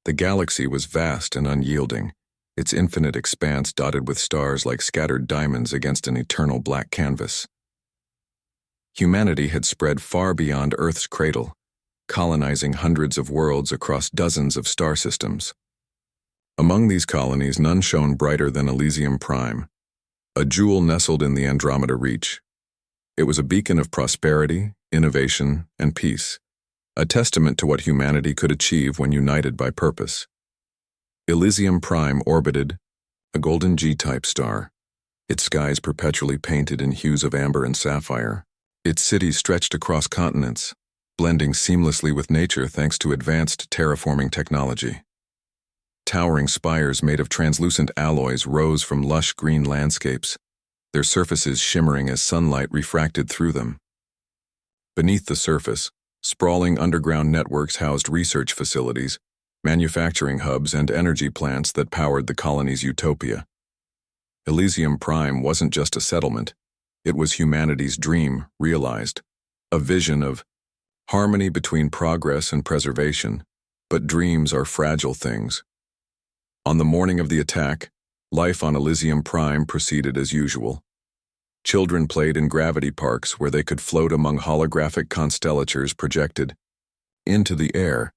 The galaxy was vast and unyielding, its infinite expanse dotted with stars like scattered diamonds against an eternal black canvas. Humanity had spread far beyond Earth's cradle, colonizing hundreds of worlds across dozens of star systems. Among these colonies, none shone brighter than Elysium Prime, a jewel nestled in the Andromeda Reach. It was a beacon of prosperity, innovation, and peace, a testament to what humanity could achieve when united by purpose. Elysium Prime orbited, a golden G-type star, its skies perpetually painted in hues of amber and sapphire. Its cities stretched across continents, blending seamlessly with nature thanks to advanced terraforming technology. Towering spires made of translucent alloys rose from lush green landscapes, their surfaces shimmering as sunlight refracted through them. Beneath the surface, sprawling underground networks housed research facilities, manufacturing hubs, and energy plants that powered the colony's utopia. Elysium Prime wasn't just a settlement, it was humanity's dream realized, a vision of harmony between progress and preservation, but dreams are fragile things. On the morning of the attack, life on Elysium Prime proceeded as usual. Children played in gravity parks where they could float among holographic constellators projected into the air.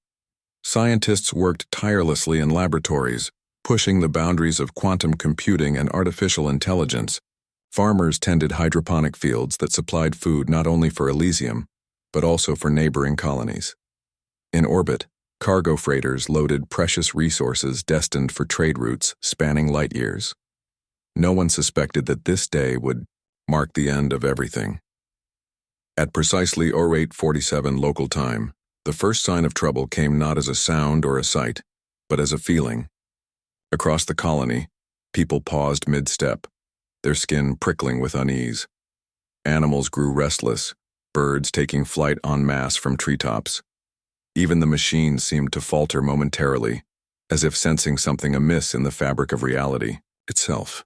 Scientists worked tirelessly in laboratories, pushing the boundaries of quantum computing and artificial intelligence. Farmers tended hydroponic fields that supplied food not only for Elysium, but also for neighboring colonies. In orbit, cargo freighters loaded precious resources destined for trade routes spanning light years. No one suspected that this day would mark the end of everything. At precisely 0847 local time, the first sign of trouble came not as a sound or a sight, but as a feeling. Across the colony, people paused mid-step, their skin prickling with unease. Animals grew restless, birds taking flight en masse from treetops. Even the machines seemed to falter momentarily, as if sensing something amiss in the fabric of reality itself.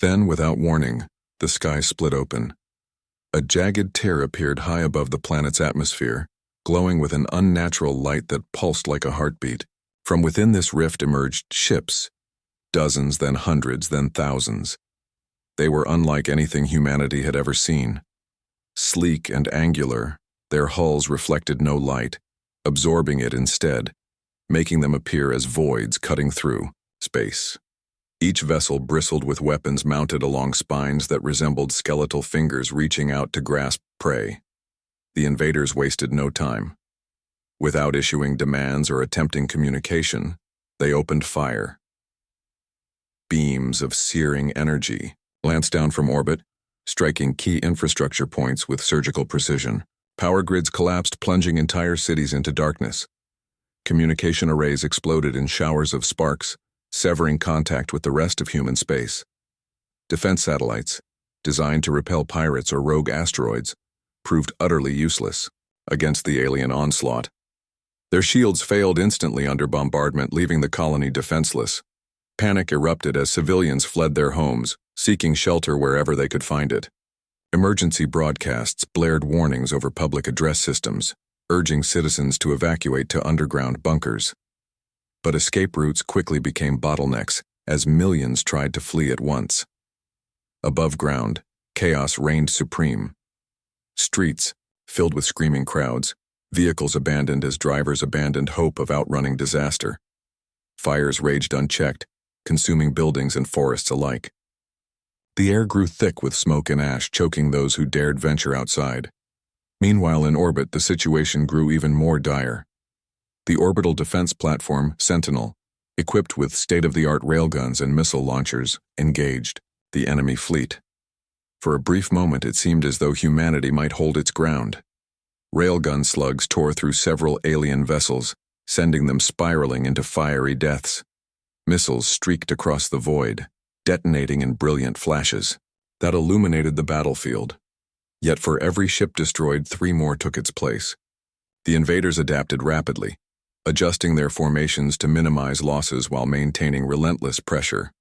Then, without warning, the sky split open. A jagged tear appeared high above the planet's atmosphere, glowing with an unnatural light that pulsed like a heartbeat. From within this rift emerged ships, dozens, then hundreds, then thousands. They were unlike anything humanity had ever seen. Sleek and angular, their hulls reflected no light, absorbing it instead, making them appear as voids cutting through space. Each vessel bristled with weapons mounted along spines that resembled skeletal fingers reaching out to grasp prey. The invaders wasted no time. Without issuing demands or attempting communication, they opened fire. Beams of searing energy lanced down from orbit, striking key infrastructure points with surgical precision. Power grids collapsed, plunging entire cities into darkness. Communication arrays exploded in showers of sparks, severing contact with the rest of human space. Defense satellites, designed to repel pirates or rogue asteroids, proved utterly useless against the alien onslaught. Their shields failed instantly under bombardment, leaving the colony defenseless. Panic erupted as civilians fled their homes, seeking shelter wherever they could find it. Emergency broadcasts blared warnings over public address systems, urging citizens to evacuate to underground bunkers. But escape routes quickly became bottlenecks as millions tried to flee at once. Above ground, chaos reigned supreme. Streets, filled with screaming crowds, vehicles abandoned as drivers abandoned hope of outrunning disaster. Fires raged unchecked, consuming buildings and forests alike. The air grew thick with smoke and ash, choking those who dared venture outside. Meanwhile, in orbit, the situation grew even more dire. The orbital defense platform, Sentinel, equipped with state-of-the-art railguns and missile launchers, engaged the enemy fleet. For a brief moment, it seemed as though humanity might hold its ground. Railgun slugs tore through several alien vessels, sending them spiraling into fiery deaths. Missiles streaked across the void, detonating in brilliant flashes that illuminated the battlefield. Yet for every ship destroyed, 3 more took its place. The invaders adapted rapidly, adjusting their formations to minimize losses while maintaining relentless pressure.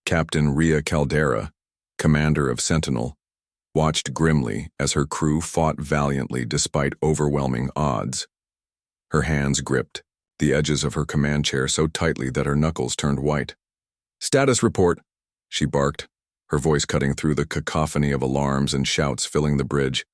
Captain Rhea Caldera, commander of Sentinel, watched grimly as her crew fought valiantly despite overwhelming odds. Her hands gripped, the edges of her command chair so tightly that her knuckles turned white. "Status report," she barked, her voice cutting through the cacophony of alarms and shouts filling the bridge.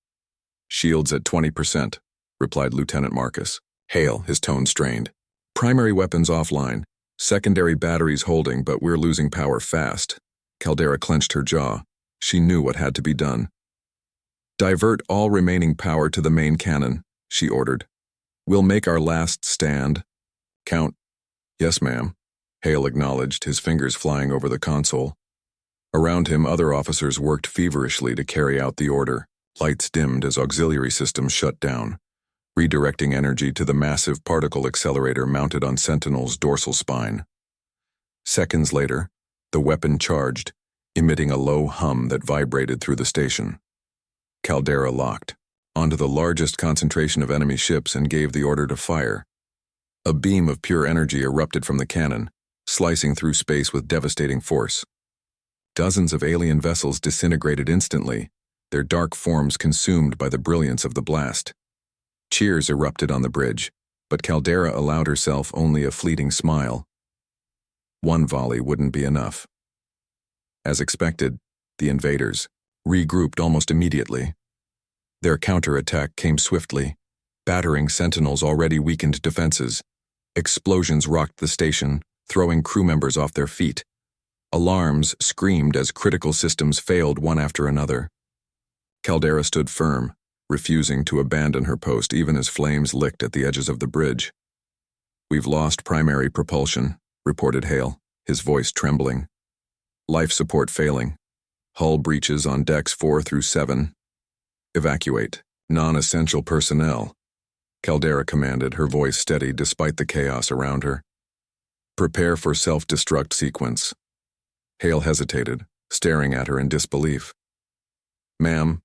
"Shields at 20%, replied Lieutenant Marcus. Hale, his tone strained. "Primary weapons offline. Secondary batteries holding, but we're losing power fast." Caldera clenched her jaw. She knew what had to be done. "Divert all remaining power to the main cannon," she ordered. "We'll make our last stand." "Count." "Yes, ma'am," Hale acknowledged, his fingers flying over the console. Around him, other officers worked feverishly to carry out the order. Lights dimmed as auxiliary systems shut down, redirecting energy to the massive particle accelerator mounted on Sentinel's dorsal spine. Seconds later, the weapon charged, emitting a low hum that vibrated through the station. Caldera locked onto the largest concentration of enemy ships and gave the order to fire. A beam of pure energy erupted from the cannon, slicing through space with devastating force. Dozens of alien vessels disintegrated instantly, their dark forms consumed by the brilliance of the blast. Cheers erupted on the bridge, but Caldera allowed herself only a fleeting smile. One volley wouldn't be enough. As expected, the invaders regrouped almost immediately. Their counterattack came swiftly, battering Sentinel's already weakened defenses. Explosions rocked the station, throwing crew members off their feet. Alarms screamed as critical systems failed one after another. Caldera stood firm, refusing to abandon her post even as flames licked at the edges of the bridge. "We've lost primary propulsion," reported Hale, his voice trembling. "Life support failing. Hull breaches on decks 4 through 7. Evacuate non-essential personnel," Caldera commanded, her voice steady despite the chaos around her. "Prepare for self-destruct sequence." Hale hesitated, staring at her in disbelief. "Ma'am."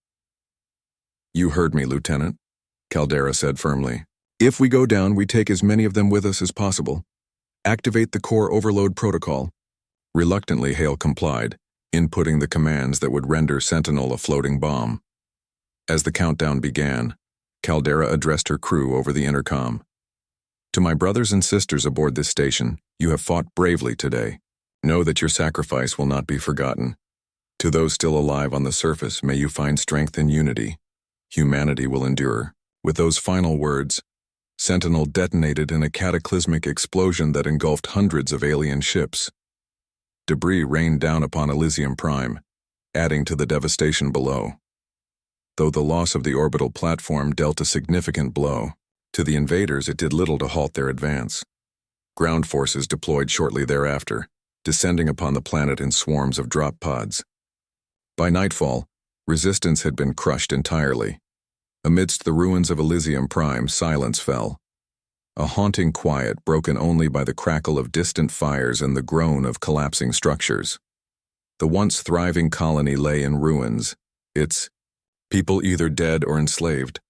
"You heard me, Lieutenant," Caldera said firmly. "If we go down, we take as many of them with us as possible. Activate the core overload protocol." Reluctantly, Hale complied, inputting the commands that would render Sentinel a floating bomb. As the countdown began, Caldera addressed her crew over the intercom. "To my brothers and sisters aboard this station, you have fought bravely today. Know that your sacrifice will not be forgotten. To those still alive on the surface, may you find strength and unity. Humanity will endure." With those final words, Sentinel detonated in a cataclysmic explosion that engulfed hundreds of alien ships. Debris rained down upon Elysium Prime, adding to the devastation below. Though the loss of the orbital platform dealt a significant blow, to the invaders it did little to halt their advance. Ground forces deployed shortly thereafter, descending upon the planet in swarms of drop pods. By nightfall, resistance had been crushed entirely. Amidst the ruins of Elysium Prime, silence fell. A haunting quiet broken only by the crackle of distant fires and the groan of collapsing structures. The once thriving colony lay in ruins, its people either dead or enslaved.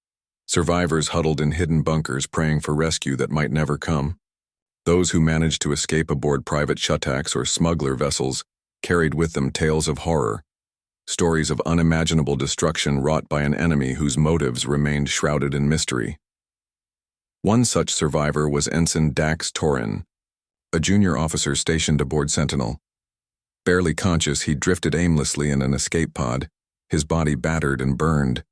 Survivors huddled in hidden bunkers praying for rescue that might never come. Those who managed to escape aboard private shutacks or smuggler vessels carried with them tales of horror, stories of unimaginable destruction wrought by an enemy whose motives remained shrouded in mystery. One such survivor was Ensign Dax Torin, a junior officer stationed aboard Sentinel. Barely conscious, he drifted aimlessly in an escape pod, his body battered and burned.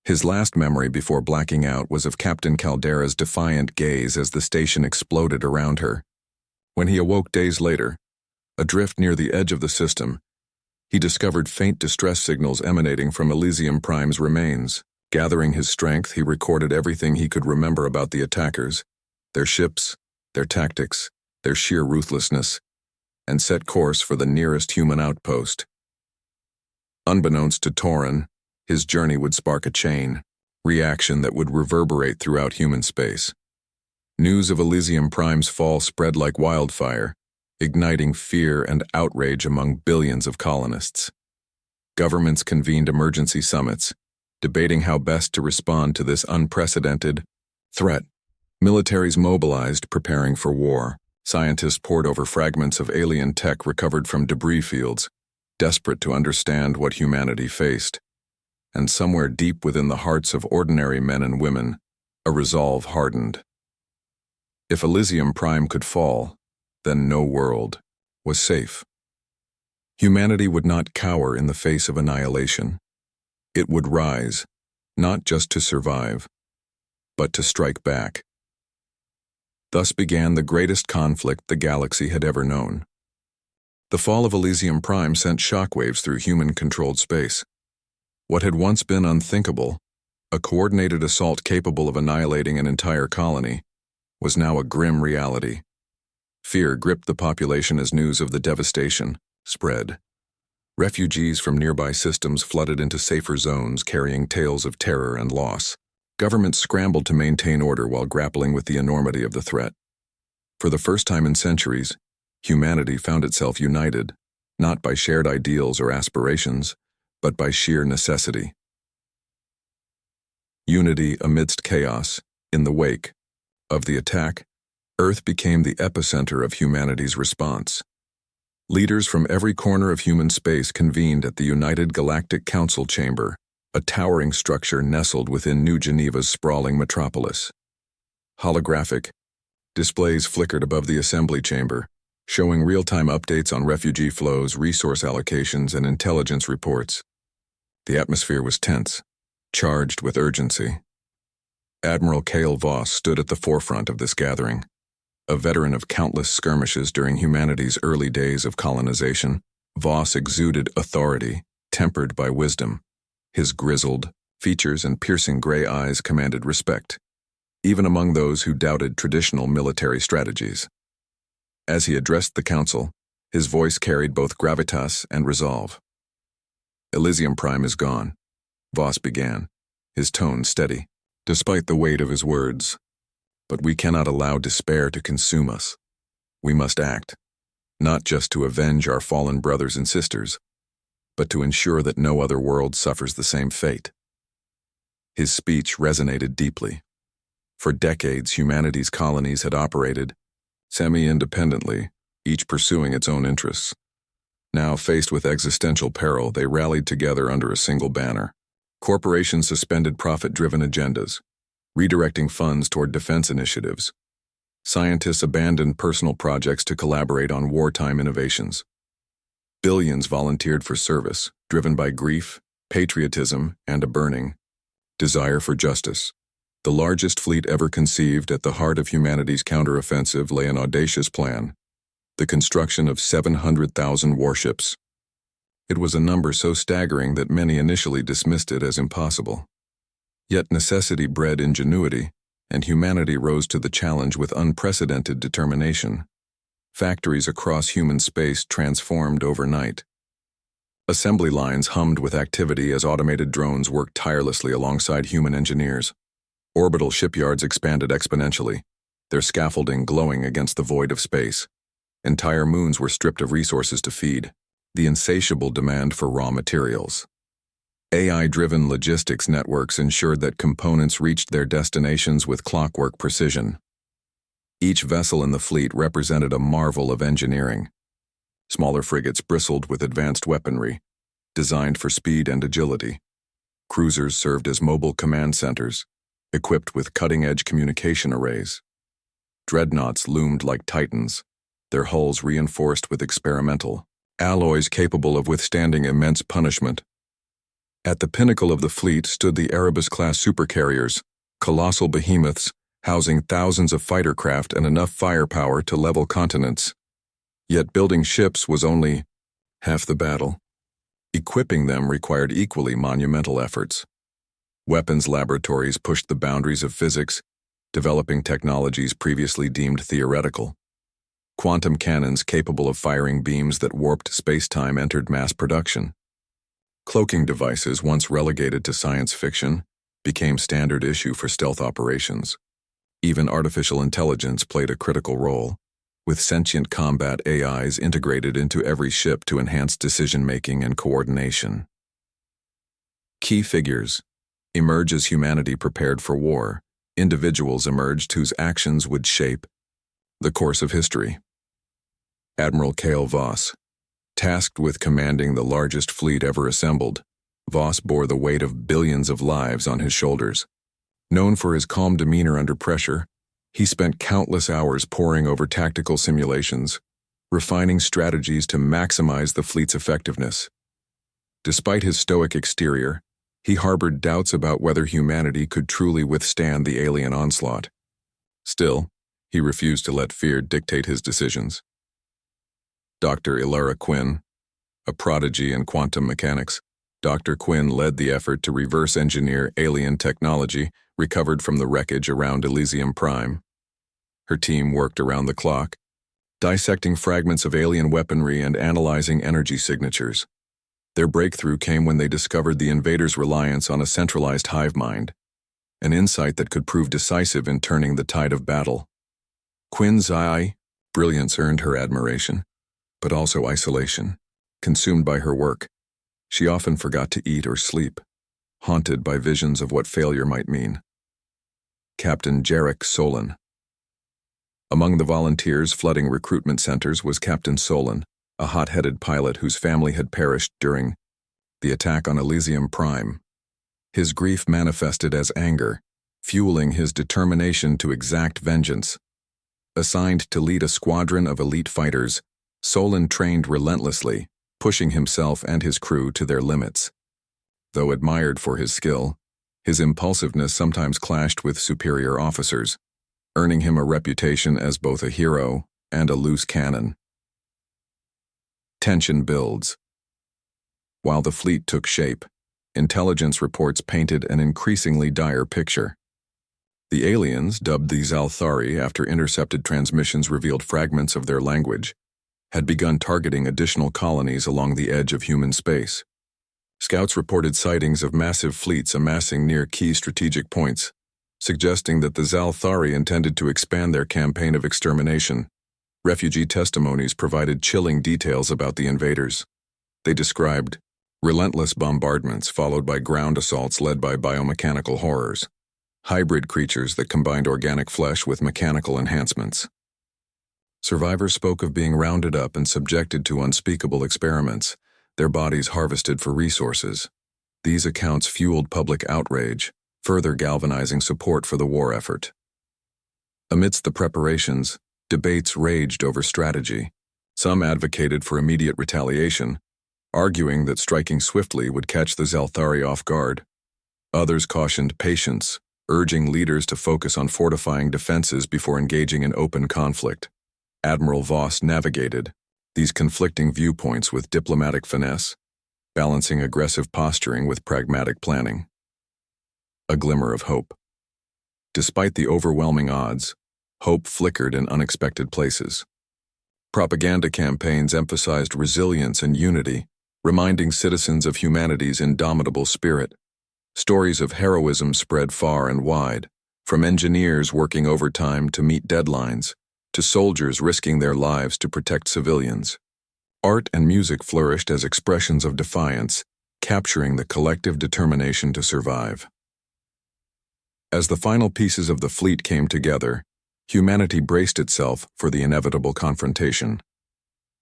His last memory before blacking out was of Captain Caldera's defiant gaze as the station exploded around her. When he awoke days later, adrift near the edge of the system, he discovered faint distress signals emanating from Elysium Prime's remains. Gathering his strength, he recorded everything he could remember about the attackers, their ships, their tactics, their sheer ruthlessness, and set course for the nearest human outpost. Unbeknownst to Torin, his journey would spark a chain reaction that would reverberate throughout human space. News of Elysium Prime's fall spread like wildfire, igniting fear and outrage among billions of colonists. Governments convened emergency summits, debating how best to respond to this unprecedented threat. Militaries mobilized, preparing for war. Scientists pored over fragments of alien tech recovered from debris fields, desperate to understand what humanity faced. And somewhere deep within the hearts of ordinary men and women, a resolve hardened. If Elysium Prime could fall, then no world was safe. Humanity would not cower in the face of annihilation. It would rise, not just to survive, but to strike back. Thus began the greatest conflict the galaxy had ever known. The fall of Elysium Prime sent shockwaves through human-controlled space. What had once been unthinkable, a coordinated assault capable of annihilating an entire colony, was now a grim reality. Fear gripped the population as news of the devastation spread. Refugees from nearby systems flooded into safer zones carrying tales of terror and loss. Governments scrambled to maintain order while grappling with the enormity of the threat. For the first time in centuries, humanity found itself united, not by shared ideals or aspirations, but by sheer necessity. Unity amidst chaos, in the wake of the attack, Earth became the epicenter of humanity's response. Leaders from every corner of human space convened at the United Galactic Council Chamber, a towering structure nestled within New Geneva's sprawling metropolis. Holographic displays flickered above the assembly chamber, showing real-time updates on refugee flows, resource allocations, and intelligence reports. The atmosphere was tense, charged with urgency. Admiral Cale Voss stood at the forefront of this gathering. A veteran of countless skirmishes during humanity's early days of colonization, Voss exuded authority, tempered by wisdom. His grizzled features and piercing gray eyes commanded respect, even among those who doubted traditional military strategies. As he addressed the council, his voice carried both gravitas and resolve. Elysium Prime is gone, Voss began, his tone steady, despite the weight of his words. But we cannot allow despair to consume us. We must act, not just to avenge our fallen brothers and sisters, but to ensure that no other world suffers the same fate. His speech resonated deeply. For decades, humanity's colonies had operated semi-independently, each pursuing its own interests. Now, faced with existential peril, they rallied together under a single banner. Corporations suspended profit-driven agendas, redirecting funds toward defense initiatives. Scientists abandoned personal projects to collaborate on wartime innovations. Billions volunteered for service, driven by grief, patriotism, and a burning desire for justice. The largest fleet ever conceived at the heart of humanity's counteroffensive lay an audacious plan: the construction of 700,000 warships. It was a number so staggering that many initially dismissed it as impossible. Yet necessity bred ingenuity, and humanity rose to the challenge with unprecedented determination. Factories across human space transformed overnight. Assembly lines hummed with activity as automated drones worked tirelessly alongside human engineers. Orbital shipyards expanded exponentially, their scaffolding glowing against the void of space. Entire moons were stripped of resources to feed the insatiable demand for raw materials. AI-driven logistics networks ensured that components reached their destinations with clockwork precision. Each vessel in the fleet represented a marvel of engineering. Smaller frigates bristled with advanced weaponry, designed for speed and agility. Cruisers served as mobile command centers, equipped with cutting-edge communication arrays. Dreadnoughts loomed like titans, their hulls reinforced with experimental alloys capable of withstanding immense punishment. At the pinnacle of the fleet stood the Erebus-class supercarriers, colossal behemoths housing thousands of fighter craft and enough firepower to level continents. Yet building ships was only half the battle. Equipping them required equally monumental efforts. Weapons laboratories pushed the boundaries of physics, developing technologies previously deemed theoretical. Quantum cannons capable of firing beams that warped space-time entered mass production. Cloaking devices, once relegated to science fiction, became standard issue for stealth operations. Even artificial intelligence played a critical role, with sentient combat AIs integrated into every ship to enhance decision-making and coordination. Key figures emerge as humanity prepared for war. Individuals emerged whose actions would shape the course of history. Admiral Cale Voss, tasked with commanding the largest fleet ever assembled, Voss bore the weight of billions of lives on his shoulders. Known for his calm demeanor under pressure, He spent countless hours poring over tactical simulations, refining strategies to maximize the fleet's effectiveness. Despite his stoic exterior, he harbored doubts about whether humanity could truly withstand the alien onslaught. Still, he refused to let fear dictate his decisions. Dr. Ilara Quinn, a prodigy in quantum mechanics, Dr. Quinn led the effort to reverse engineer alien technology recovered from the wreckage around Elysium Prime. Her team worked around the clock, dissecting fragments of alien weaponry and analyzing energy signatures. Their breakthrough came when they discovered the invaders' reliance on a centralized hive mind, an insight that could prove decisive in turning the tide of battle. Quinn's brilliance earned her admiration, but also isolation. Consumed by her work, she often forgot to eat or sleep, haunted by visions of what failure might mean. Captain Jarek Solon. Among the volunteers flooding recruitment centers was Captain Solon, a hot-headed pilot whose family had perished during the attack on Elysium Prime. His grief manifested as anger, fueling his determination to exact vengeance. Assigned to lead a squadron of elite fighters, Solon trained relentlessly, pushing himself and his crew to their limits. Though admired for his skill, his impulsiveness sometimes clashed with superior officers, earning him a reputation as both a hero and a loose cannon. Tension builds. While the fleet took shape, intelligence reports painted an increasingly dire picture. The aliens, dubbed the Zalthari after intercepted transmissions revealed fragments of their language, had begun targeting additional colonies along the edge of human space. Scouts reported sightings of massive fleets amassing near key strategic points, suggesting that the Zalthari intended to expand their campaign of extermination. Refugee testimonies provided chilling details about the invaders. They described relentless bombardments followed by ground assaults led by biomechanical horrors, hybrid creatures that combined organic flesh with mechanical enhancements. Survivors spoke of being rounded up and subjected to unspeakable experiments, their bodies harvested for resources. These accounts fueled public outrage, further galvanizing support for the war effort. Amidst the preparations, debates raged over strategy. Some advocated for immediate retaliation, arguing that striking swiftly would catch the Zalthari off guard. Others cautioned patience, urging leaders to focus on fortifying defenses before engaging in open conflict. Admiral Voss navigated these conflicting viewpoints with diplomatic finesse, balancing aggressive posturing with pragmatic planning. A glimmer of hope. Despite the overwhelming odds, hope flickered in unexpected places. Propaganda campaigns emphasized resilience and unity, reminding citizens of humanity's indomitable spirit. Stories of heroism spread far and wide, from engineers working overtime to meet deadlines, to soldiers risking their lives to protect civilians. Art and music flourished as expressions of defiance, capturing the collective determination to survive. As the final pieces of the fleet came together, humanity braced itself for the inevitable confrontation.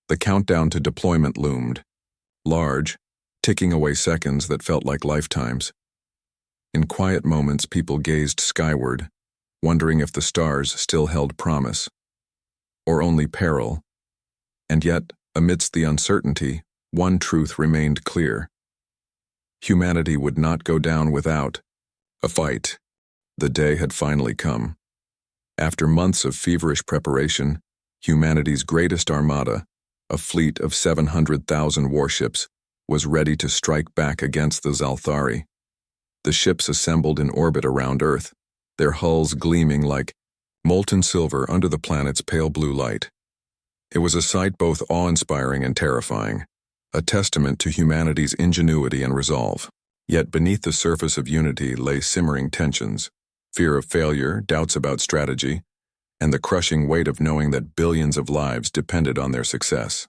The countdown to deployment loomed, large, ticking away seconds that felt like lifetimes. In quiet moments, people gazed skyward, wondering if the stars still held promise, or only peril. And yet, amidst the uncertainty, one truth remained clear. Humanity would not go down without a fight. The day had finally come. After months of feverish preparation, humanity's greatest armada, a fleet of 700,000 warships, was ready to strike back against the Zalthari. The ships assembled in orbit around Earth, their hulls gleaming like molten silver under the planet's pale blue light. It was a sight both awe-inspiring and terrifying, a testament to humanity's ingenuity and resolve. Yet beneath the surface of unity lay simmering tensions, fear of failure, doubts about strategy, and the crushing weight of knowing that billions of lives depended on their success.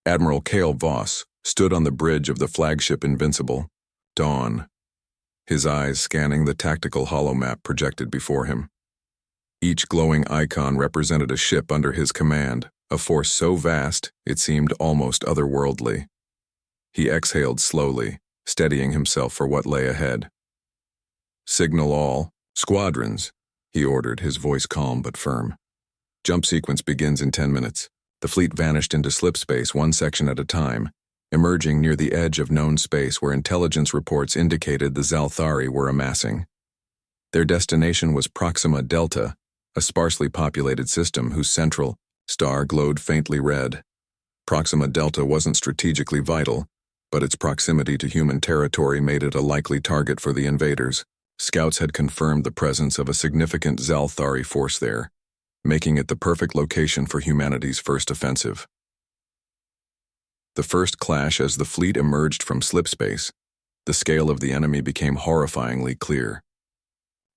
Admiral Cale Voss stood on the bridge of the flagship Invincible, Dawn, his eyes scanning the tactical holomap projected before him. Each glowing icon represented a ship under his command, a force so vast it seemed almost otherworldly. He exhaled slowly, steadying himself for what lay ahead. Signal all squadrons. he ordered, his voice calm but firm. Jump sequence begins in 10 minutes. The fleet vanished into slip space, one section at a time, emerging near the edge of known space where intelligence reports indicated the Zalthari were amassing. Their destination was Proxima Delta, a sparsely populated system whose central star glowed faintly red. Proxima Delta wasn't strategically vital, but its proximity to human territory made it a likely target for the invaders. Scouts had confirmed the presence of a significant Zalthari force there, making it the perfect location for humanity's first offensive. The first clash as the fleet emerged from slipspace, the scale of the enemy became horrifyingly clear.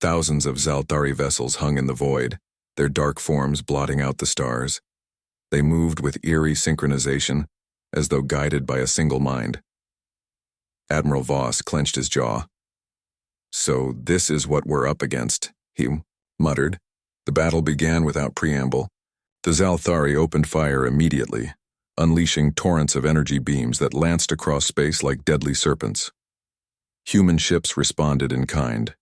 Thousands of Zalthari vessels hung in the void, their dark forms blotting out the stars. They moved with eerie synchronization, as though guided by a single mind. Admiral Voss clenched his jaw. "So this is what we're up against," he muttered. The battle began without preamble. The Zalthari opened fire immediately, unleashing torrents of energy beams that lanced across space like deadly serpents. Human ships responded in kind,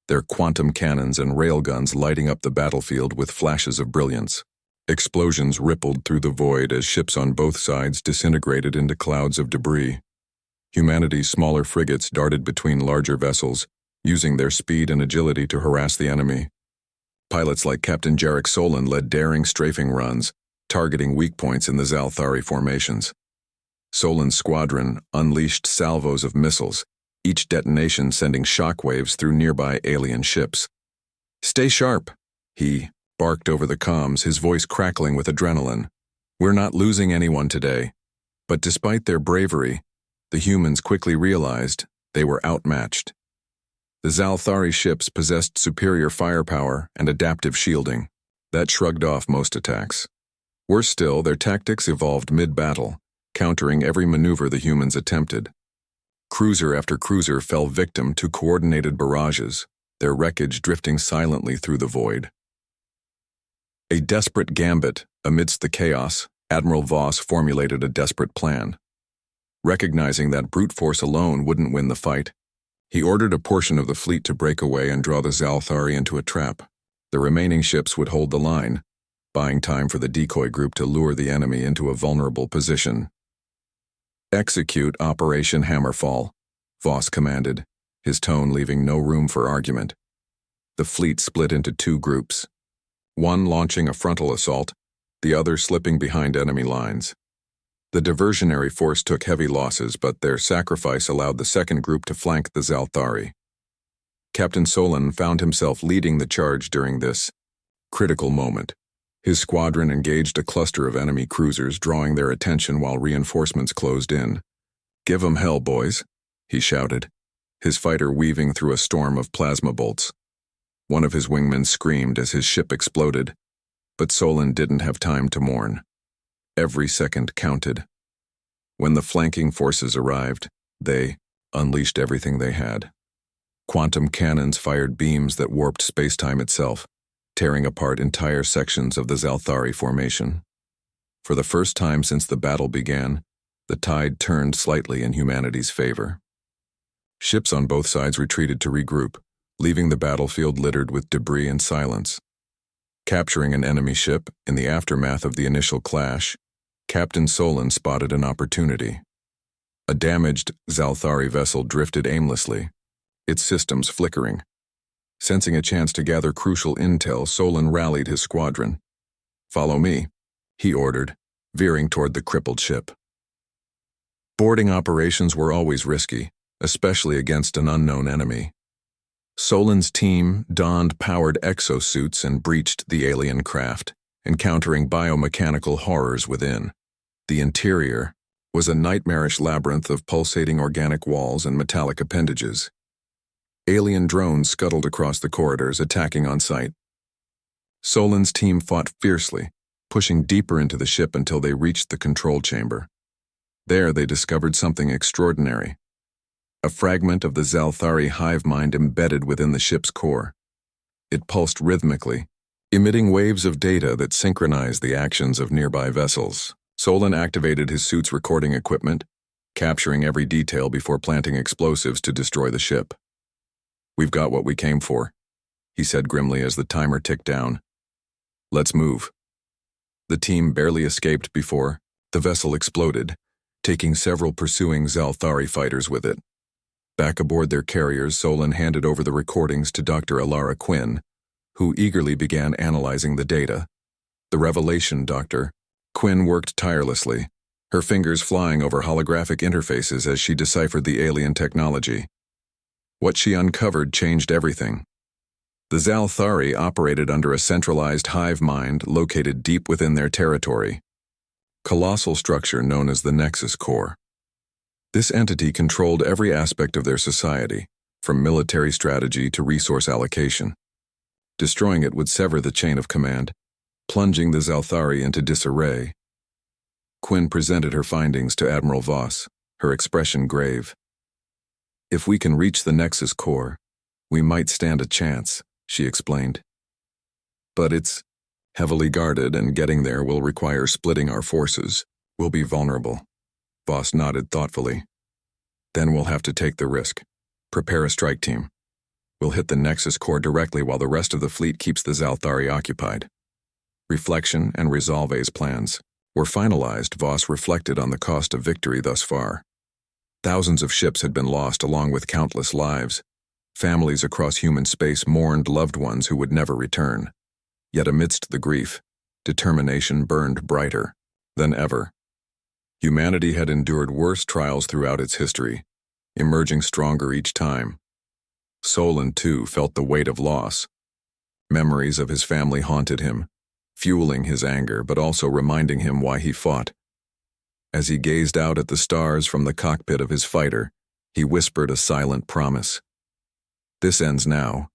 their quantum cannons and railguns lighting up the battlefield with flashes of brilliance. Explosions rippled through the void as ships on both sides disintegrated into clouds of debris. Humanity's smaller frigates darted between larger vessels, using their speed and agility to harass the enemy. Pilots like Captain Jarek Solon led daring strafing runs, targeting weak points in the Zalthari formations. Solon's squadron unleashed salvos of missiles, each detonation sending shockwaves through nearby alien ships. "Stay sharp," he barked over the comms, his voice crackling with adrenaline. "We're not losing anyone today." But despite their bravery, the humans quickly realized they were outmatched. The Zalthari ships possessed superior firepower and adaptive shielding. That shrugged off most attacks. Worse still, their tactics evolved mid-battle, countering every maneuver the humans attempted. Cruiser after cruiser fell victim to coordinated barrages, their wreckage drifting silently through the void. A desperate gambit amidst the chaos, Admiral Voss formulated a desperate plan. Recognizing that brute force alone wouldn't win the fight, he ordered a portion of the fleet to break away and draw the Zalthari into a trap. The remaining ships would hold the line, buying time for the decoy group to lure the enemy into a vulnerable position. "Execute Operation Hammerfall," Voss commanded, his tone leaving no room for argument. The fleet split into two groups, one launching a frontal assault, the other slipping behind enemy lines. The diversionary force took heavy losses, but their sacrifice allowed the second group to flank the Zalthari. Captain Solon found himself leading the charge during this critical moment. His squadron engaged a cluster of enemy cruisers, drawing their attention while reinforcements closed in. "Give 'em hell, boys," he shouted, his fighter weaving through a storm of plasma bolts. One of his wingmen screamed as his ship exploded, but Solon didn't have time to mourn. Every second counted. When the flanking forces arrived, they unleashed everything they had. Quantum cannons fired beams that warped space-time itself, tearing apart entire sections of the Zalthari formation. For the first time since the battle began, the tide turned slightly in humanity's favor. Ships on both sides retreated to regroup, leaving the battlefield littered with debris and silence. Capturing an enemy ship in the aftermath of the initial clash, Captain Solon spotted an opportunity. A damaged Zalthari vessel drifted aimlessly, its systems flickering. Sensing a chance to gather crucial intel, Solon rallied his squadron. "Follow me," he ordered, veering toward the crippled ship. Boarding operations were always risky, especially against an unknown enemy. Solon's team donned powered exosuits and breached the alien craft, encountering biomechanical horrors within. The interior was a nightmarish labyrinth of pulsating organic walls and metallic appendages. Alien drones scuttled across the corridors, attacking on sight. Solon's team fought fiercely, pushing deeper into the ship until they reached the control chamber. There they discovered something extraordinary. A fragment of the Zalthari hive mind embedded within the ship's core. It pulsed rhythmically, emitting waves of data that synchronized the actions of nearby vessels. Solon activated his suit's recording equipment, capturing every detail before planting explosives to destroy the ship. "We've got what we came for," he said grimly as the timer ticked down. Let's move. The team barely escaped before the vessel exploded, taking several pursuing Zalthari fighters with it. Back aboard their carriers, Solon handed over the recordings to Dr. Alara Quinn, who eagerly began analyzing the data. The revelation, Doctor. Quinn worked tirelessly, her fingers flying over holographic interfaces as she deciphered the alien technology. What she uncovered changed everything. The Zalthari operated under a centralized hive mind located deep within their territory. Colossal structure known as the Nexus Core. This entity controlled every aspect of their society, from military strategy to resource allocation. Destroying it would sever the chain of command, plunging the Zalthari into disarray. Quinn presented her findings to Admiral Voss, her expression grave. If we can reach the Nexus Core, we might stand a chance, she explained. But it's heavily guarded, and getting there will require splitting our forces. We'll be vulnerable. Voss nodded thoughtfully. Then we'll have to take the risk. Prepare a strike team. We'll hit the Nexus Core directly while the rest of the fleet keeps the Zalthari occupied. Reflection and Resolve's plans were finalized. Voss reflected on the cost of victory thus far. Thousands of ships had been lost along with countless lives. Families across human space mourned loved ones who would never return. Yet amidst the grief, determination burned brighter than ever. Humanity had endured worse trials throughout its history, emerging stronger each time. Solon, too, felt the weight of loss. Memories of his family haunted him, fueling his anger but also reminding him why he fought. As he gazed out at the stars from the cockpit of his fighter, he whispered a silent promise. This ends now,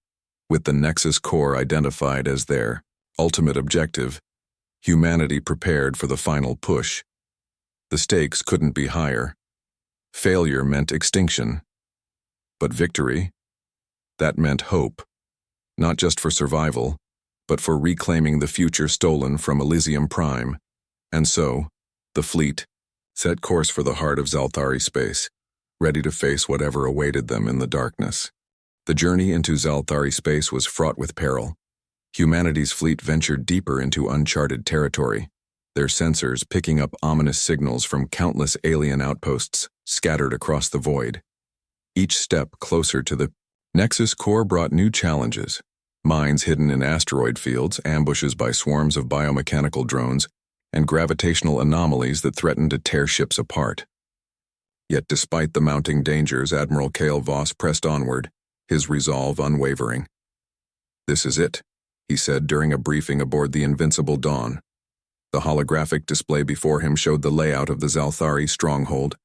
with the Nexus Core identified as their ultimate objective, humanity prepared for the final push. The stakes couldn't be higher. Failure meant extinction. But victory? That meant hope. Not just for survival, but for reclaiming the future stolen from Elysium Prime. And so, the fleet set course for the heart of Zalthari space, ready to face whatever awaited them in the darkness. The journey into Zalthari space was fraught with peril. Humanity's fleet ventured deeper into uncharted territory, their sensors picking up ominous signals from countless alien outposts scattered across the void. Each step closer to the Nexus Core brought new challenges: mines hidden in asteroid fields, ambushes by swarms of biomechanical drones, and gravitational anomalies that threatened to tear ships apart. Yet despite the mounting dangers, Admiral Cale Voss pressed onward, his resolve unwavering. "This is it," he said during a briefing aboard the Invincible Dawn. The holographic display before him showed the layout of the Zalthari stronghold,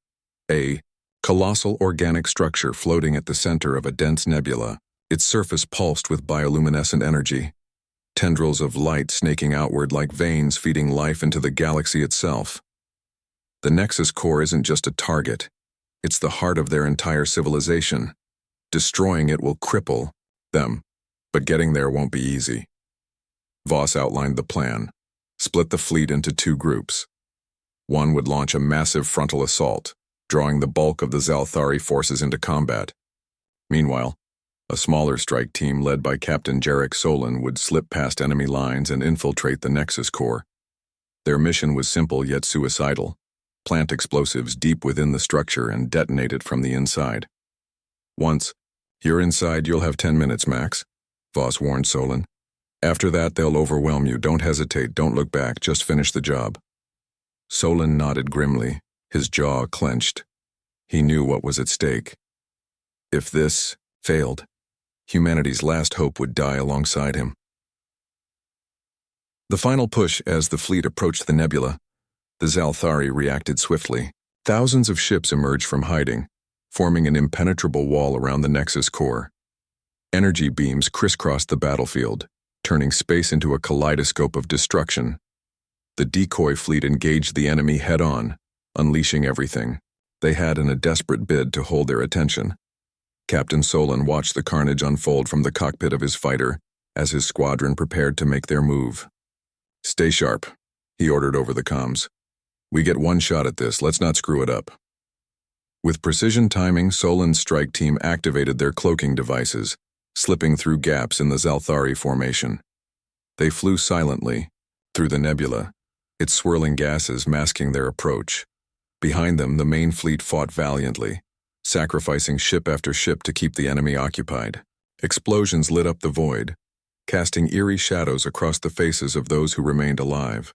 a colossal organic structure floating at the center of a dense nebula, its surface pulsed with bioluminescent energy, tendrils of light snaking outward like veins feeding life into the galaxy itself. The Nexus Core isn't just a target, it's the heart of their entire civilization. Destroying it will cripple them, but getting there won't be easy. Voss outlined the plan. Split the fleet into two groups. One would launch a massive frontal assault, drawing the bulk of the Zalthari forces into combat. Meanwhile, a smaller strike team led by Captain Jarek Solon would slip past enemy lines and infiltrate the Nexus Core. Their mission was simple yet suicidal: plant explosives deep within the structure and detonate it from the inside. Once you're inside, you'll have 10 minutes max, Voss warned Solon. After that, they'll overwhelm you. Don't hesitate, don't look back, just finish the job. Solon nodded grimly, his jaw clenched. He knew what was at stake. If this failed, humanity's last hope would die alongside him. The final push. As the fleet approached the nebula, the Zalthari reacted swiftly. Thousands of ships emerged from hiding, forming an impenetrable wall around the Nexus Core. Energy beams crisscrossed the battlefield, turning space into a kaleidoscope of destruction. The decoy fleet engaged the enemy head-on, unleashing everything they had in a desperate bid to hold their attention. Captain Solon watched the carnage unfold from the cockpit of his fighter as his squadron prepared to make their move. "Stay sharp," he ordered over the comms. "We get one shot at this, let's not screw it up." With precision timing, Solon's strike team activated their cloaking devices, slipping through gaps in the Zalthari formation. They flew silently, through the nebula, its swirling gases masking their approach. Behind them, the main fleet fought valiantly, sacrificing ship after ship to keep the enemy occupied. Explosions lit up the void, casting eerie shadows across the faces of those who remained alive.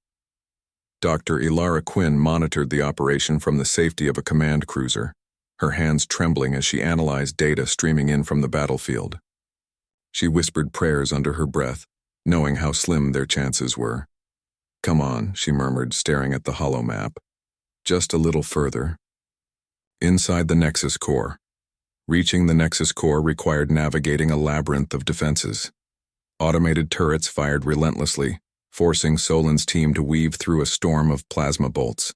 Dr. Ilara Quinn monitored the operation from the safety of a command cruiser, her hands trembling as she analyzed data streaming in from the battlefield. She whispered prayers under her breath, knowing how slim their chances were. "Come on," she murmured, staring at the hollow map. "Just a little further." Inside the Nexus core. Reaching the Nexus core required navigating a labyrinth of defenses. Automated turrets fired relentlessly, forcing Solin's team to weave through a storm of plasma bolts.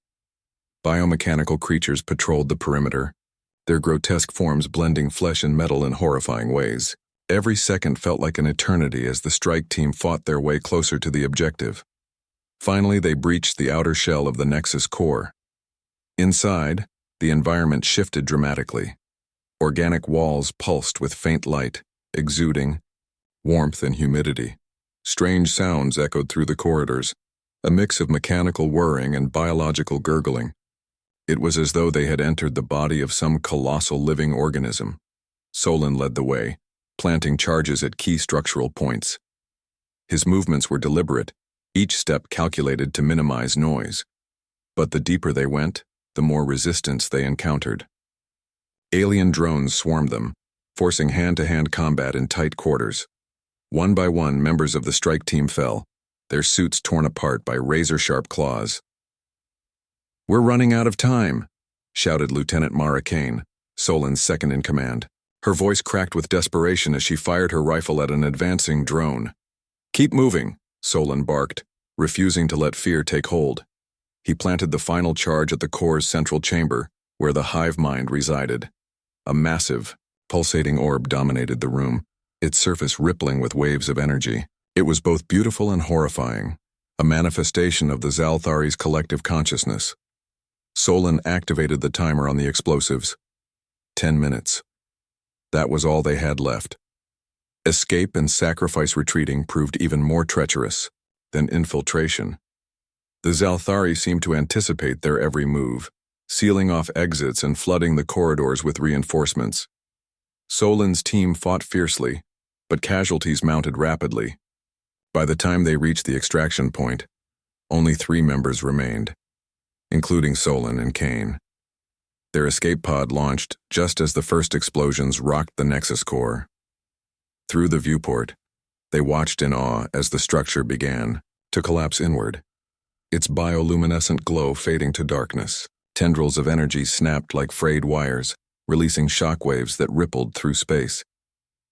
Biomechanical creatures patrolled the perimeter, their grotesque forms blending flesh and metal in horrifying ways. Every second felt like an eternity as the strike team fought their way closer to the objective. Finally, they breached the outer shell of the Nexus core. Inside, the environment shifted dramatically. Organic walls pulsed with faint light, exuding warmth and humidity. Strange sounds echoed through the corridors, a mix of mechanical whirring and biological gurgling. It was as though they had entered the body of some colossal living organism. Solin led the way, planting charges at key structural points. His movements were deliberate, each step calculated to minimize noise. But the deeper they went, the more resistance they encountered. Alien drones swarmed them, forcing hand-to-hand combat in tight quarters. One by one, members of the strike team fell, their suits torn apart by razor-sharp claws. "We're running out of time," shouted Lieutenant Mara Kane, Solin's second-in-command. Her voice cracked with desperation as she fired her rifle at an advancing drone. "Keep moving," Solin barked, refusing to let fear take hold. He planted the final charge at the core's central chamber, where the hive mind resided. A massive, pulsating orb dominated the room, its surface rippling with waves of energy. It was both beautiful and horrifying, a manifestation of the Zalthari's collective consciousness. Solin activated the timer on the explosives. 10 minutes. That was all they had left. Escape and sacrifice retreating proved even more treacherous than infiltration. The Zalthari seemed to anticipate their every move, sealing off exits and flooding the corridors with reinforcements. Solin's team fought fiercely, but casualties mounted rapidly. By the time they reached the extraction point, only 3 members remained, including Solin and Kane. Their escape pod launched just as the first explosions rocked the Nexus core. Through the viewport, they watched in awe as the structure began to collapse inward, its bioluminescent glow fading to darkness. Tendrils of energy snapped like frayed wires, releasing shockwaves that rippled through space.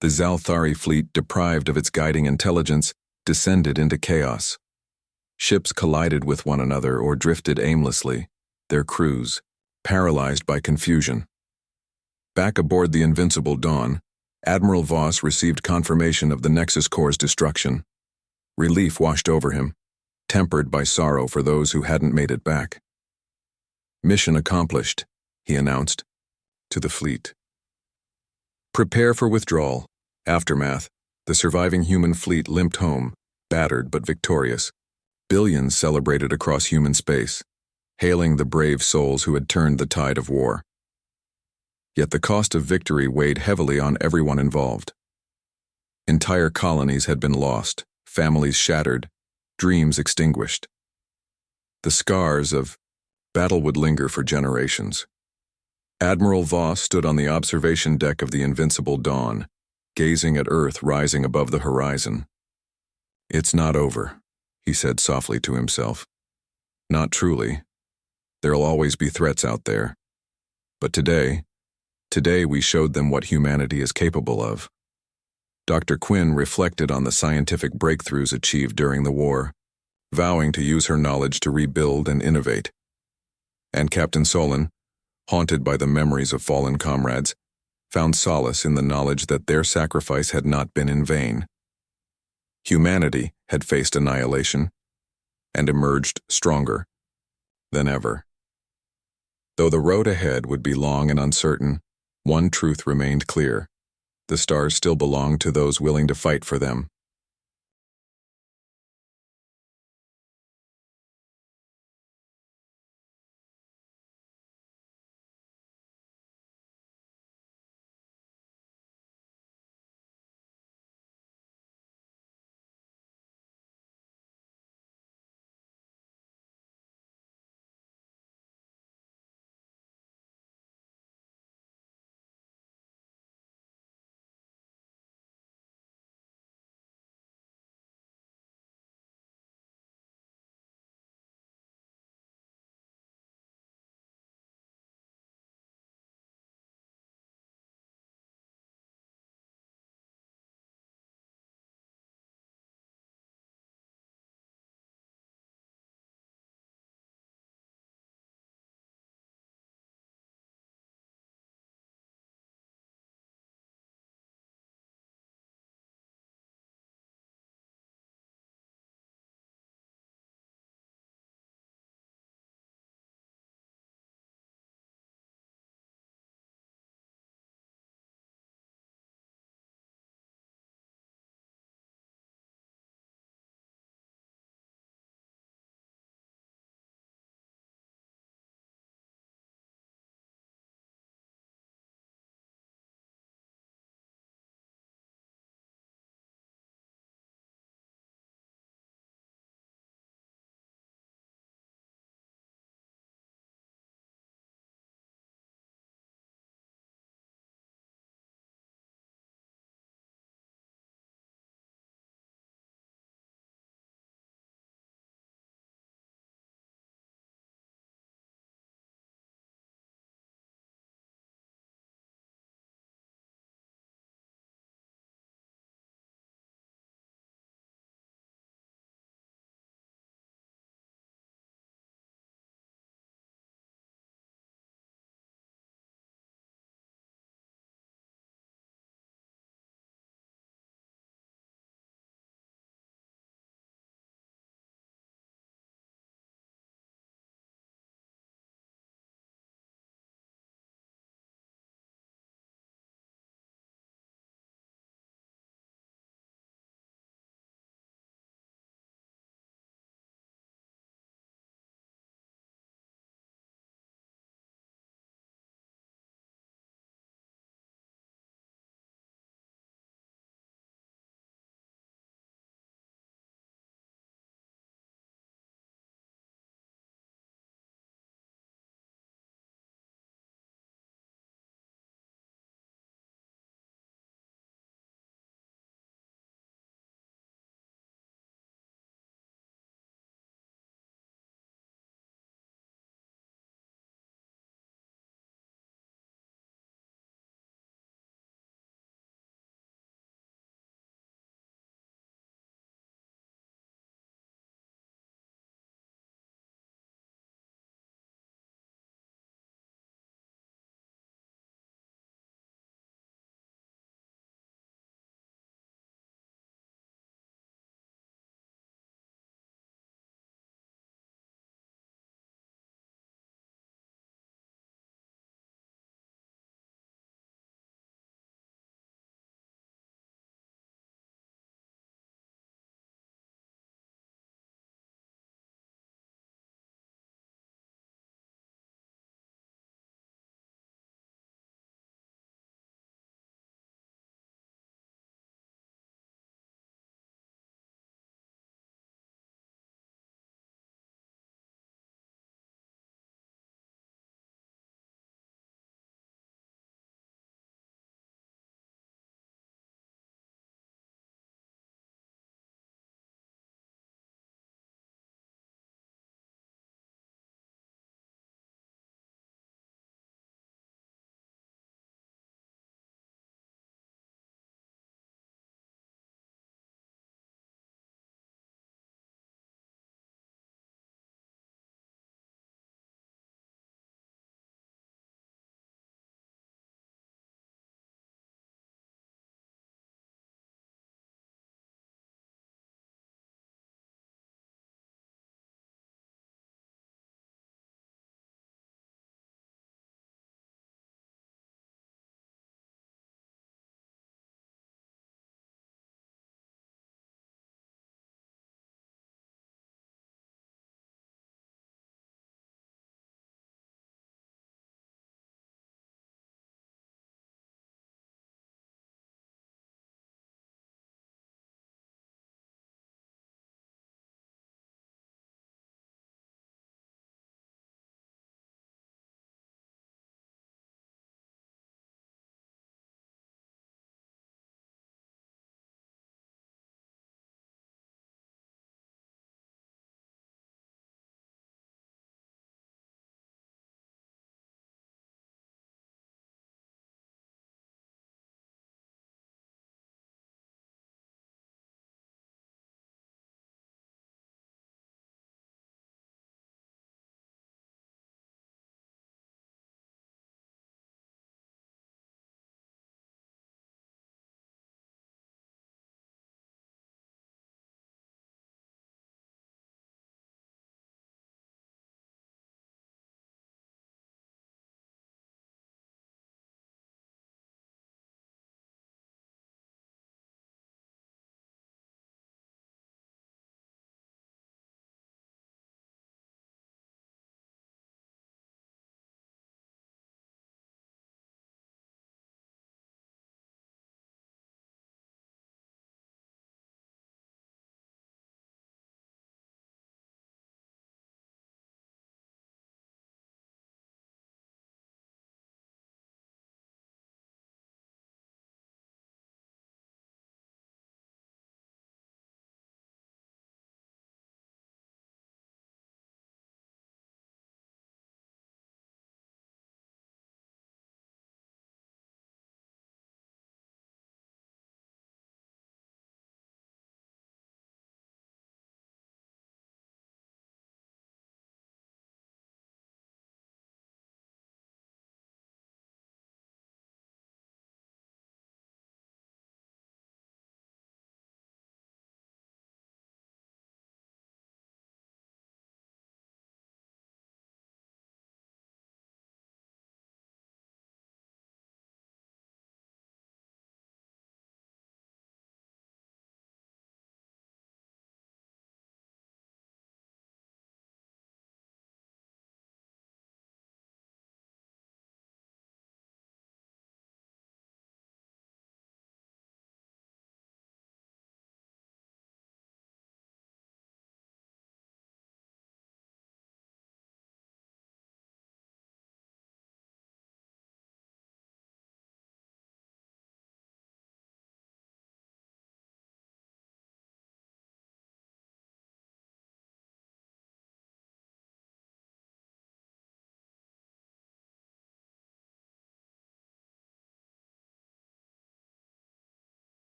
The Zalthari fleet, deprived of its guiding intelligence, descended into chaos. Ships collided with one another or drifted aimlessly, their crews paralyzed by confusion. Back aboard the Invincible Dawn, Admiral Voss received confirmation of the Nexus core's destruction. Relief washed over him, tempered by sorrow for those who hadn't made it back. "Mission accomplished," he announced, to the fleet. "Prepare for withdrawal." Aftermath, the surviving human fleet limped home, battered but victorious. Billions celebrated across human space, hailing the brave souls who had turned the tide of war. Yet the cost of victory weighed heavily on everyone involved. Entire colonies had been lost, families shattered, dreams extinguished. The scars of battle would linger for generations. Admiral Voss stood on the observation deck of the Invincible Dawn, gazing at Earth rising above the horizon. "It's not over," he said softly to himself. "Not truly. There'll always be threats out there. But today we showed them what humanity is capable of." Dr. Quinn reflected on the scientific breakthroughs achieved during the war, vowing to use her knowledge to rebuild and innovate. And Captain Solin, haunted by the memories of fallen comrades, found solace in the knowledge that their sacrifice had not been in vain. Humanity had faced annihilation and emerged stronger than ever. Though the road ahead would be long and uncertain, one truth remained clear. The stars still belong to those willing to fight for them.